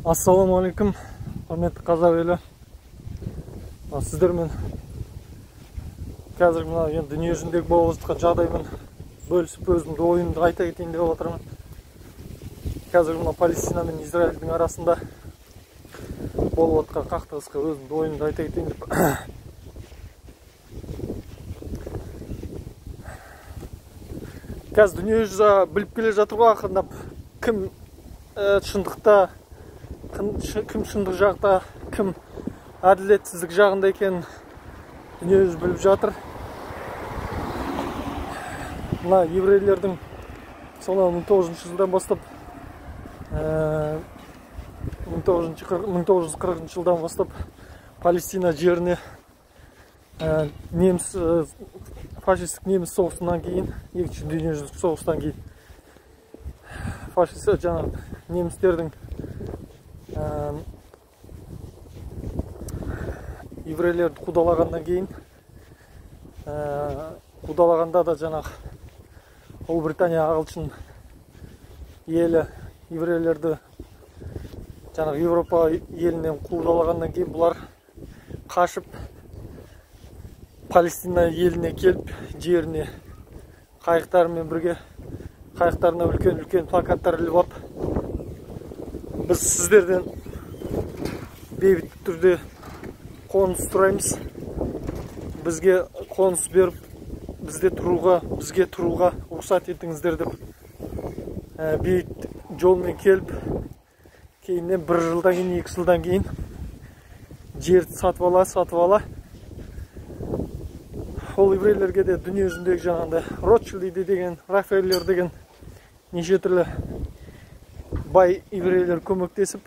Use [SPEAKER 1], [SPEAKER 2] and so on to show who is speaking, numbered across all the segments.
[SPEAKER 1] Ассалаумағалейкум, құрметті қазақ елі. Сіздермен қазір мына енді дүние жүзіндегі болып жатқан жағдаймен бөлісіп өзімді ойымды айта кетейін деп отырмын. Қазір мына Палестина мен Израильдің арасында болып жатқан қақтығысқа өзімді ойымды айта кетейін деп. Қазір дүние жүзі біліп келе жатыр ғой, ақырындап кім шындықта, кім шындық жақта, кім әділетсіздік жағында екенін дүние жүзі біліп жатыр. Мына еврейлердің сонау 1900 жылдан бастап 1940 жылдан бастап Палестина жеріне неміс фашистік неміс соғысынан кейін, екінші дүниежүзілік соғыстан кейін фашист жаңағы немістердің еврейлерді қудалағаннан кейін қудалағанда да жаңағы Ұлыбритания ағылшын елі еврейлерді жаңағы Европа елінен қудалағаннан кейін бұлар қашып Палестина еліне келіп жеріне қайықтарымен бірге қайықтарына үлкен плакаттар іліп алып, біз сіздерден бейбіт түрде қоныс сұраймыз, бізге қоныс беріп, бізге тұруға рұқсат етіңіздер деп бейбіт жолмен келіп, кейіннен 1 жылдан кейін, 2 жылдан кейін жерді сатып ала. Ол еврейлерге де дүние жүзіндегі жаңағындай Ротшильді деген, Рафаэллер деген неше түрлі бай еврейлер көмектесіп,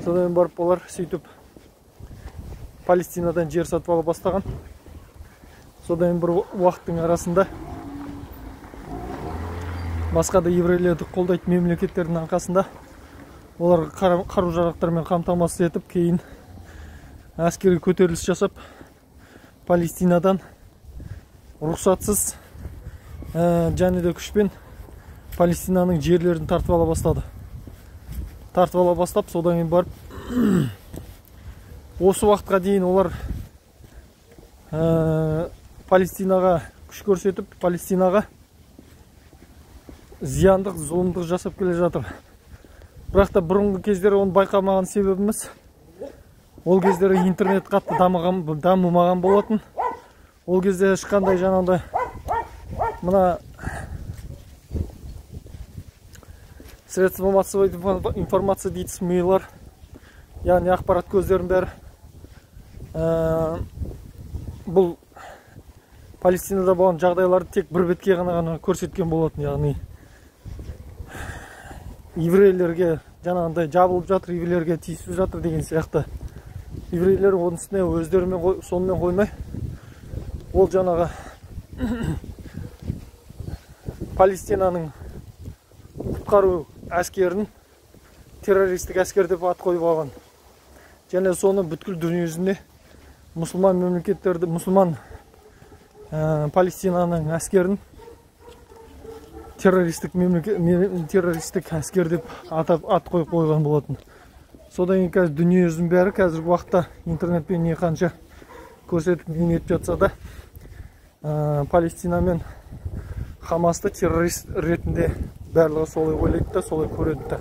[SPEAKER 1] содан барып олар сөйтіп Палестинадан жер сатып ала бастаған. Содан бір уақыттың арасында басқа да еврейлерді қолдайтын мемлекеттердің арқасында олар қару-жарақтармен қамтамасыз етіп, кейін әскери көтеріліс жасап, Палестинадан рұқсатсыз және де күшпен Палестинаның жерлерін тартып ала бастады. Тартып ала бастап, содан кейін барып, осы уақытқа дейін олар Палестинаға күш көрсетіп, Палестинаға зияндық, зұлымдық жасап келе жатыр. Бірақ та бұрынғы кездері оны байқамаған себебіміз, ол кездері интернет қатты дамымаған болатын. Ол кезде ешқандай жаңағындай мына средства массовой информация дейді смилар, яғни ақпарат көздерінің бәрі бұл Палестинада болған жағдайларды тек бір бетке ғана көрсеткен болатын. Яғни еврейлерге жаңағындай жабылып жатыр, еврейлерге тиісіп жатыр деген сияқты. Еврейлер оның үстіне өздерімен сонымен қоймай, ол жаңағы Палестинаның құтқару әскерін террористік әскер деп ат қойып алған. Және соны бүткіл дүние жүзіне мұсылман мемлекеттерді, мұсылман Палестинаның әскерін террористік әскер деп ат қойып қойған болатын. Содан кейін қазір дүние жүзінің бәрі қазір уақытта интернетпен не қанша көрсетіп не жатса да, Палестина мен Хамасты террорист ретінде барлығы солай ойлайды да, солай көреді да.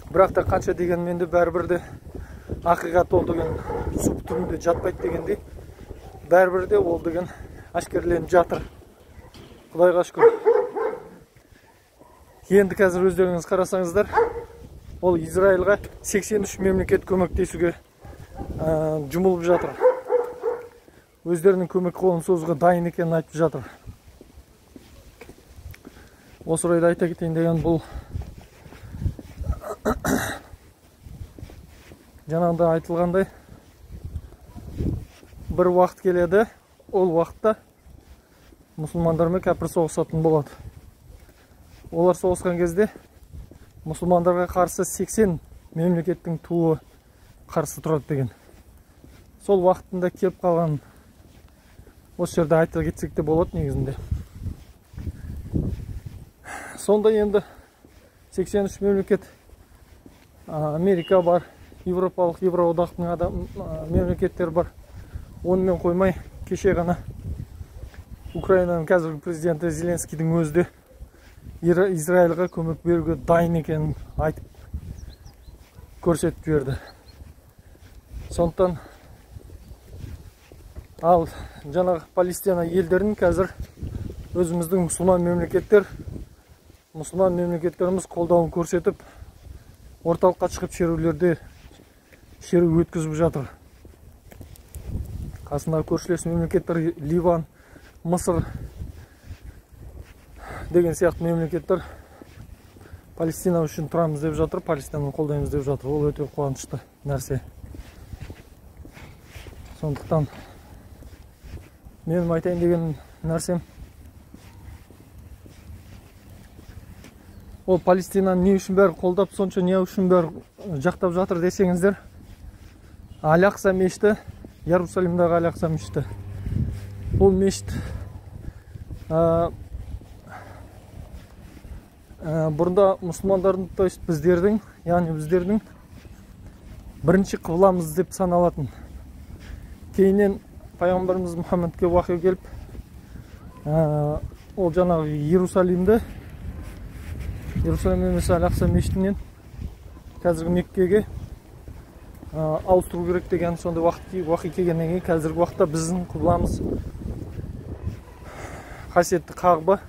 [SPEAKER 1] Бірақ та қанша дегенмен де бәрібір де ақиқат ол деген суп түрінде жатпайды дегендей, бәрібір де ол деген әшкерленіп жатыр. Құдайға шүкір. Енді қазір өздеріңіз қарасаңыздар, ол Израильға 83 мемлекет көмектесуге жұмылып жатыр. Өздерінің көмек қолын созуға дайын екенін айтып жатыр. Осы орайда айта кетейін деген бұл жаңағыда айтылғандай бір уақыт келеді, ол уақытта мұсылмандармен кәпір соғысатын болады. Олар соғысқан кезде мұсылмандарға қарсы 80 мемлекеттің туы қарсы тұрады деген. Сол уақытында келіп қалған осы жерде айта кетсек те болады негізінде. Сонда енді 83 мемлекет Америка бар, Европалық Евроодақтың мемлекеттер бар. Онымен қоймай, кеше ғана Украинаның қазіргі президенті Зеленскийдің өзі де Израильға көмек беруге дайын екенін айтып көрсетіп берді. Сондықтан ал жаңағы Палестина елдерін қазір өзіміздің мұсылман мемлекеттеріміз қолдауын көрсетіп, орталыққа шығып шеру өткізіп жатыр. Қасындағы көршілес мемлекеттер Ливан, Мысыр деген сияқты мемлекеттер Палестина үшін тұрамыз деп жатыр, Палестинаны қолдаймыз деп жатыр. Ол өте қуанышты нәрсе. Сондықтан менің айтайын деген нәрсем, ол Палестинаны не үшін бәрі қолдап, сонша не үшін бәрі жақтап жатыр десеңіздер, Аль-Ақса мешіті, Иерусалимдағы Аль-Ақса мешіті. Бұл мешіт бұрында мұсылмандардың, то есть біздердің бірінші қыбламыз деп саналатын. Кейіннен пайғамбарымыз Мұхаммедке уахи келіп, ол жаңағы Иерусалим емес Аль-Ақса мешітінен қазіргі Меккеге ауыстыру керек деген сонда уақи келгеннен кейін қазіргі уақытта біздің қыбламыз қасиетті Қағба,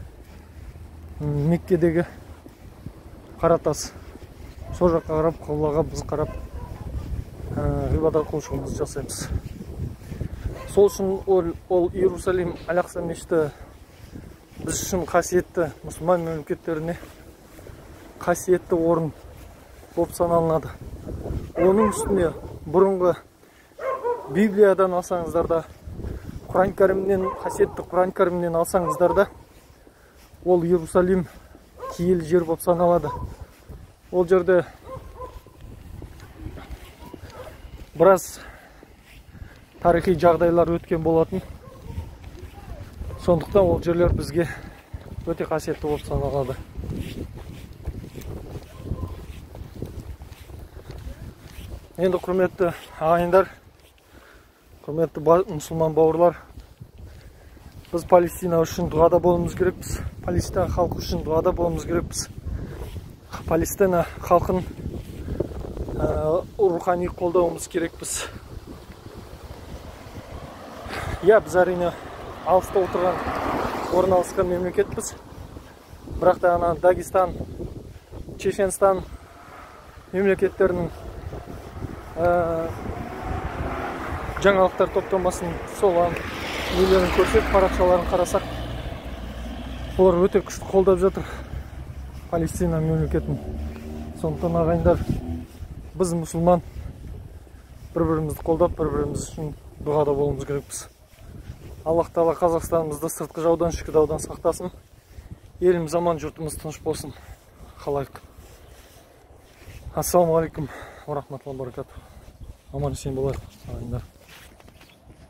[SPEAKER 1] Меккедегі Қаратас. Сол жаққа қарап, қыблаға біз қарап ғибадат құлшылығымызды жасаймыз. Сол үшін ол Иерусалим Аль-Ақса мешіті біз үшін қасиетті, мұсылман мемлекеттеріне қасиетті орын болып саналынады. Оның үстіне бұрынғы Библиядан алсаңыздар да, қасиетті Құран кәрімнен алсаңыздар да, ол Иерусалим киелі жер болып саналады. Ол жерде біраз тарихи жағдайлар өткен болатын. Сондықтан ол жерлер бізге өте қасиетті болып саналады. Енді құрметті ағайындар, құрметті мұсылман бауырлар, біз Палестина үшін дұғада болуымыз керекпіз. Палестина халқы үшін дұғада болуымыз керекпіз. Палестина халқын рухани қолдауымыз керекпіз. Біз әрине алыста отырған, орналасқан мемлекетпіз. Бірақ та Дагестан, Чеченстан мемлекеттерінің жаңалықтар топтамасын соған нелерін көрсек, парақшаларын қарасақ, олар өте күшті қолдап жатыр Палестина мемлекетін. Сондықтан ағайындар, біз мұсылман бір-бірімізді қолдап, бір-біріміз үшін дұғада болуымыз керекпіз. Аллах Тағала Қазақстанымызды сыртқы жаудан, ішкі даудан сақтасын. Еліміз аман, жұртымыз тыныш болсын. Қалайық. Ассаламу алейкум ва рахматуллахи ва баракатух. Аман есен болайық ағайындар.